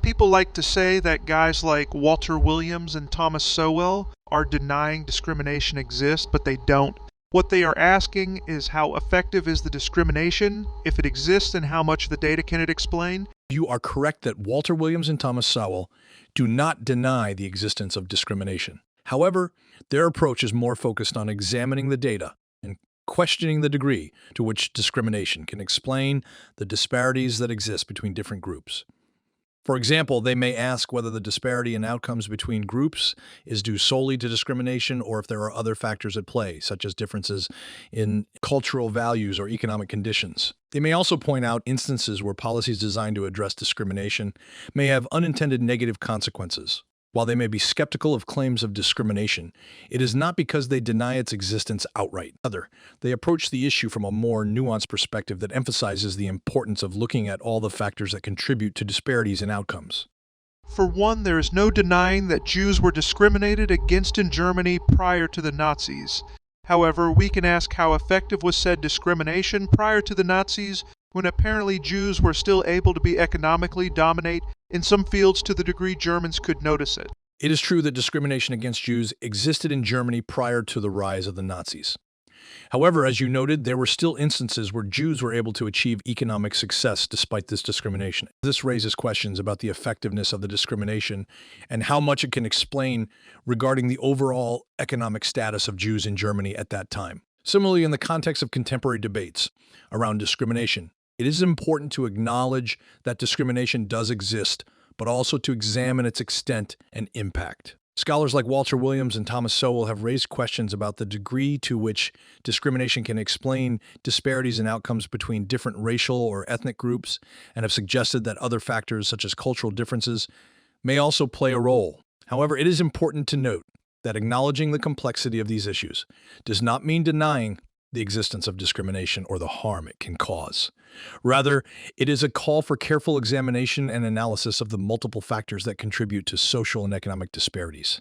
People like to say that guys like Walter Williams and Thomas Sowell are denying discrimination exists, but they don't. What they are asking is how effective is the discrimination, if it exists, and how much of the data can it explain? You are correct that Walter Williams and Thomas Sowell do not deny the existence of discrimination. However, their approach is more focused on examining the data and questioning the degree to which discrimination can explain the disparities that exist between different groups. For example, they may ask whether the disparity in outcomes between groups is due solely to discrimination or if there are other factors at play, such as differences in cultural values or economic conditions. They may also point out instances where policies designed to address discrimination may have unintended negative consequences. While they may be skeptical of claims of discrimination, it is not because they deny its existence outright. Rather, they approach the issue from a more nuanced perspective that emphasizes the importance of looking at all the factors that contribute to disparities in outcomes. For one, there is no denying that Jews were discriminated against in Germany prior to the Nazis. However, we can ask how effective was said discrimination prior to the Nazis, when apparently Jews were still able to be economically dominate in some fields to the degree Germans could notice it. It is true that discrimination against Jews existed in Germany prior to the rise of the Nazis. However, as you noted, there were still instances where Jews were able to achieve economic success despite this discrimination. This raises questions about the effectiveness of the discrimination and how much it can explain regarding the overall economic status of Jews in Germany at that time. Similarly, in the context of contemporary debates around discrimination, it is important to acknowledge that discrimination does exist, but also to examine its extent and impact. Scholars like Walter Williams and Thomas Sowell have raised questions about the degree to which discrimination can explain disparities in outcomes between different racial or ethnic groups, and have suggested that other factors such as cultural differences may also play a role. However, it is important to note that acknowledging the complexity of these issues does not mean denying the existence of discrimination or the harm it can cause. Rather, it is a call for careful examination and analysis of the multiple factors that contribute to social and economic disparities.